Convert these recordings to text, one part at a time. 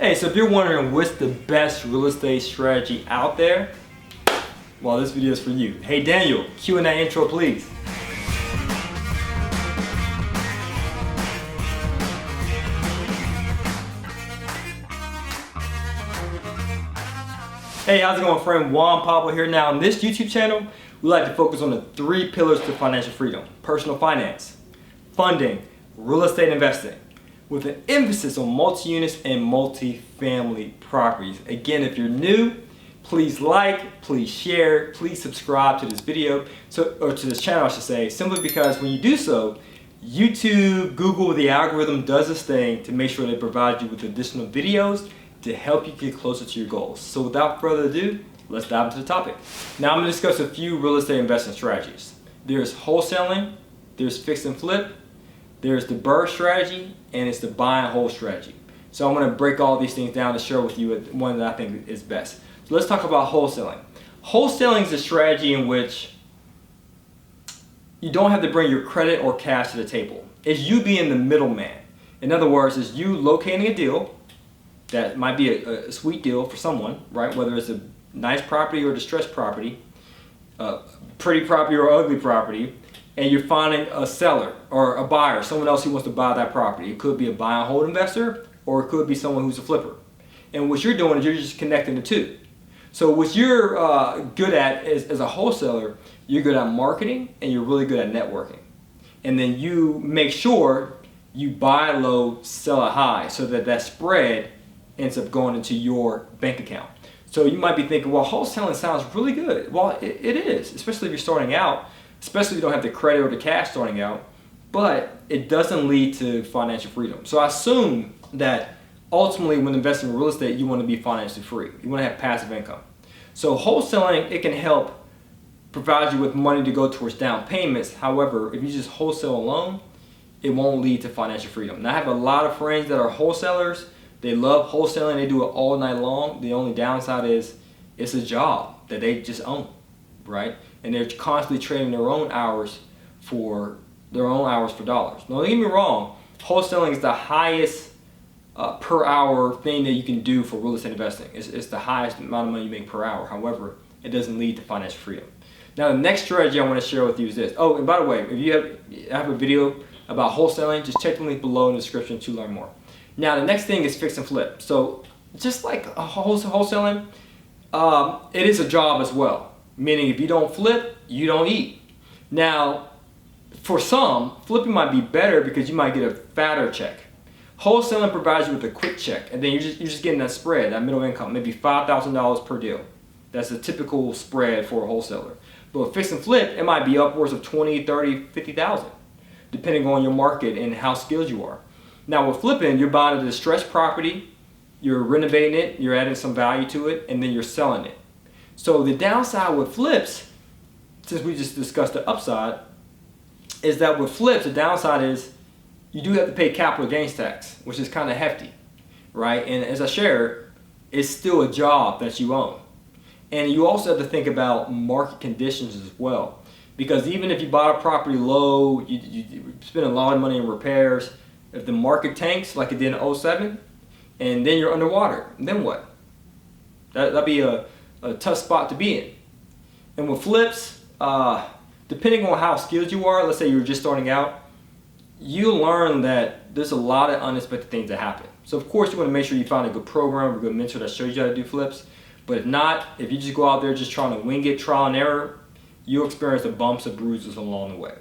Hey, so if you're wondering what's the best real estate strategy out there, well, this video is for you. Hey Daniel, Q&A intro please. Hey, how's it going, friend? Juan Pablo here. Now, on this YouTube channel, we like to focus on the 3 pillars to financial freedom: personal finance, funding, real estate investing, with an emphasis on multi-units and multi-family properties. Again, if you're new, please like, please share, please subscribe to this video, or to this channel I should say, simply because when you do so, YouTube, Google, the algorithm does this thing to make sure they provide you with additional videos to help you get closer to your goals. So without further ado, let's dive into the topic. Now I'm going to discuss a few real estate investment strategies. There's wholesaling, there's fix and flip, there's the BRRRR strategy, and it's the buy and hold strategy. So I'm going to break all these things down to share with you one that I think is best. So let's talk about wholesaling. Wholesaling is a strategy in which you don't have to bring your credit or cash to the table. It's you being the middleman. In other words, it's you locating a deal that might be a sweet deal for someone, right? Whether it's a nice property or distressed property, pretty property or ugly property, and you're finding a seller or a buyer, someone else who wants to buy that property. It could be a buy and hold investor, or it could be someone who's a flipper. And what you're doing is you're just connecting the two. So what you're good at as a wholesaler, you're good at marketing and you're really good at networking. And then you make sure you buy low, sell it high, so that that spread ends up going into your bank account. So you might be thinking, well, wholesaling sounds really good. Well, it is, especially if you're starting out, especially if you don't have the credit or the cash starting out, but it doesn't lead to financial freedom. So I assume that ultimately when investing in real estate, you want to be financially free. You want to have passive income. So wholesaling, it can help provide you with money to go towards down payments. However, if you just wholesale alone, it won't lead to financial freedom. Now I have a lot of friends that are wholesalers. They love wholesaling, they do it all night long. The only downside is it's a job that they just own, right? And they're constantly trading their own hours for dollars. Now don't get me wrong, wholesaling is the highest per hour thing that you can do for real estate investing. It's the highest amount of money you make per hour. However, it doesn't lead to financial freedom. Now the next strategy I want to share with you is this. Oh, and by the way, if you have a video about wholesaling, just check the link below in the description to learn more. Now the next thing is fix and flip. So just like wholesaling, it is a job as well. Meaning if you don't flip, you don't eat. Now for some, flipping might be better because you might get a fatter check. Wholesaling provides you with a quick check, and then you're just getting that spread, that middle income, maybe $5,000 per deal. That's a typical spread for a wholesaler. But fix and flip, it might be upwards of 20, 30, 50,000, depending on your market and how skilled you are. Now with flipping, you're buying a distressed property, you're renovating it, you're adding some value to it, and then you're selling it. So the downside with flips, since we just discussed the upside, is that with flips, the downside is you do have to pay capital gains tax, which is kind of hefty, right? And as I shared, it's still a job that you own. And you also have to think about market conditions as well. Because even if you bought a property low, you spend a lot of money in repairs, if the market tanks like it did in 07, and then you're underwater, then what? That'd be a tough spot to be in. And with flips, depending on how skilled you are, let's say you're just starting out, you learn that there's a lot of unexpected things that happen. So of course you want to make sure you find a good program or a good mentor that shows you how to do flips. But if not, if you just go out there just trying to wing it, trial and error, you'll experience the bumps and bruises along the way.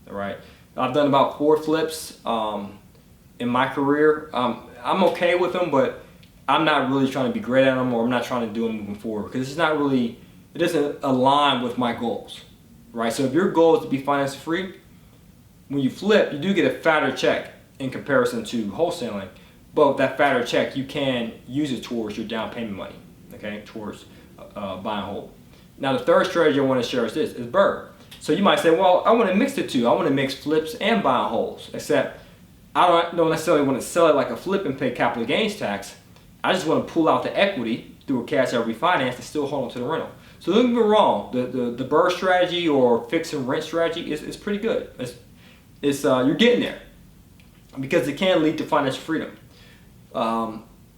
All right. I've done about 4 flips in my career. I'm okay with them, but I'm not really trying to be great at them, or I'm not trying to do them moving forward because it doesn't align with my goals, right? So if your goal is to be financially free, when you flip, you do get a fatter check in comparison to wholesaling, but that fatter check, you can use it towards your down payment money, okay, towards buy and hold. Now the third strategy I want to share is this, is BRRRR. So you might say, well, I want to mix the two. I want to mix flips and buy and holds, except I don't necessarily want to sell it like a flip and pay capital gains tax. I just want to pull out the equity through a cash out refinance and still hold on to the rental. So don't get me wrong, the BRRRR strategy or fix and rent strategy is pretty good. You're getting there because it can lead to financial freedom.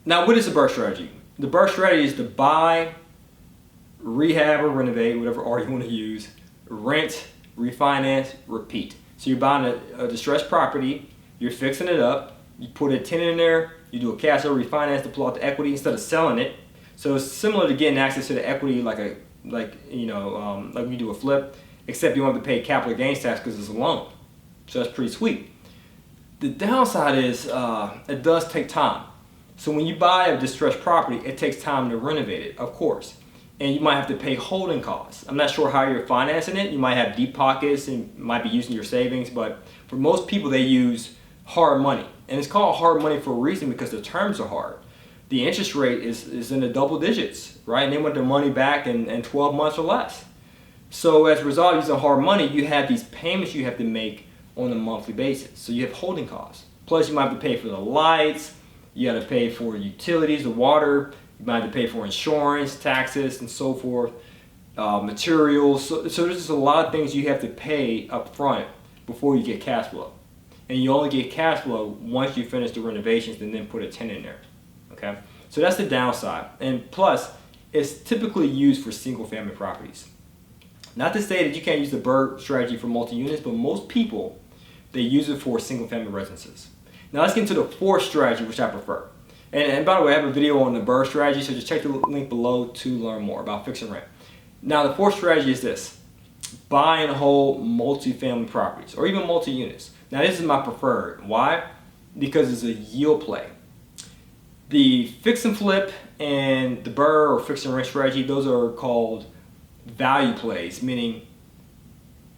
Now, what is the BRRRR strategy? The BRRRR strategy is to buy, rehab or renovate, whatever R you want to use, rent, refinance, repeat. So you're buying a distressed property, you're fixing it up, you put a tenant in there, you do a cash out refinance to pull out the equity instead of selling it. So it's similar to getting access to the equity like we do a flip, except you don't have to pay capital gains tax because it's a loan. So that's pretty sweet. The downside is it does take time. So when you buy a distressed property, it takes time to renovate it, of course. And you might have to pay holding costs. I'm not sure how you're financing it. You might have deep pockets and might be using your savings, but for most people they use hard money. And it's called hard money for a reason because the terms are hard. The interest rate is in the double digits, right? And they want their money back in 12 months or less. So as a result of using hard money, you have these payments you have to make on a monthly basis. So you have holding costs. Plus you might have to pay for the lights, you got to pay for utilities, the water, you might have to pay for insurance, taxes, and so forth, materials. So there's just a lot of things you have to pay up front before you get cash flow. And you only get cash flow once you finish the renovations and then put a tenant in there. Okay? So that's the downside. And plus, it's typically used for single family properties. Not to say that you can't use the BRRRR strategy for multi-units, but most people, they use it for single family residences. Now let's get into the fourth strategy, which I prefer. And by the way, I have a video on the BRRRR strategy, so just check the link below to learn more about fix and rent. Now the fourth strategy is this: buy and hold multifamily properties, or even multi-units. Now this is my preferred. Why? Because it's a yield play. The fix and flip and the BRRRR or fix and rent strategy, those are called value plays, meaning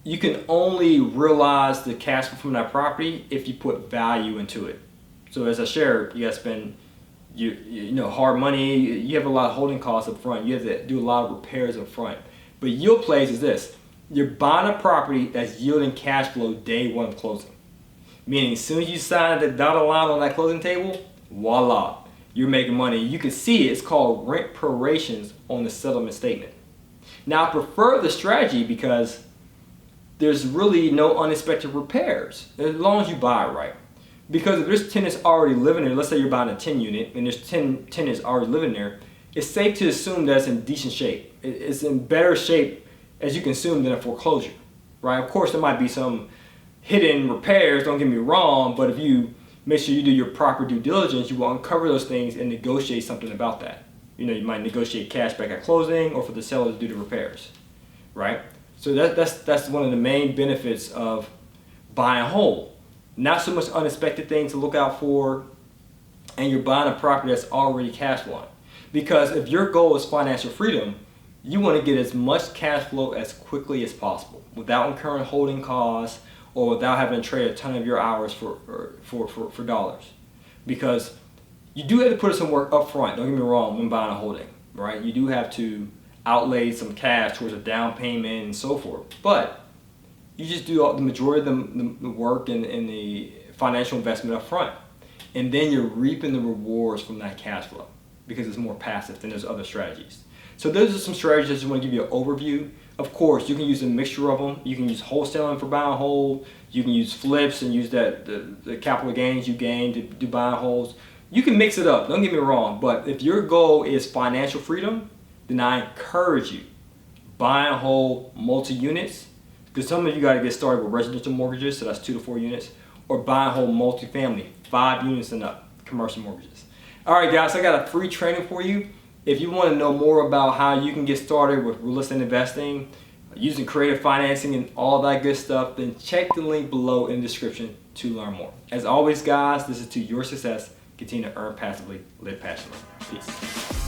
you can only realize the cash flow from that property if you put value into it. So as I shared, you gotta spend hard money, you have a lot of holding costs up front, you have to do a lot of repairs up front. But yield plays is this: you're buying a property that's yielding cash flow day one of closing. Meaning as soon as you sign the dotted line on that closing table, voila, you're making money. You can see it's called rent prorations on the settlement statement. Now I prefer the strategy because there's really no unexpected repairs as long as you buy it right. Because if there's tenants already living there, let's say you're buying a 10 unit and there's 10 tenants already living there, it's safe to assume that it's in decent shape. It's in better shape as you can assume than a foreclosure, right? Of course there might be some hidden repairs, don't get me wrong, but if you make sure you do your proper due diligence, you will uncover those things and negotiate something about that. You might negotiate cash back at closing or for the seller to do the repairs, right? So that's one of the main benefits of buying whole. Not so much unexpected things to look out for, and you're buying a property that's already cash flowing. Because if your goal is financial freedom, you want to get as much cash flow as quickly as possible without incurring holding costs or without having to trade a ton of your hours for dollars. Because you do have to put some work up front, don't get me wrong, when buying a holding, right? You do have to outlay some cash towards a down payment and so forth. But you just do the majority of the work and the financial investment up front. And then you're reaping the rewards from that cash flow because it's more passive than those other strategies. So those are some strategies I just want to give you an overview. Of course, you can use a mixture of them. You can use wholesaling for buy and hold. You can use flips and use the capital gains you gain to do buy and holds. You can mix it up, don't get me wrong. But if your goal is financial freedom, then I encourage you, buy and hold multi-units, because some of you got to get started with residential mortgages, so that's 2 to 4 units, or buy and hold multifamily, 5 units and up, commercial mortgages. All right, guys, I got a free training for you. If you want to know more about how you can get started with real estate investing, using creative financing and all that good stuff, then check the link below in the description to learn more. As always, guys, this is to your success. Continue to earn passively, live passionately. Peace.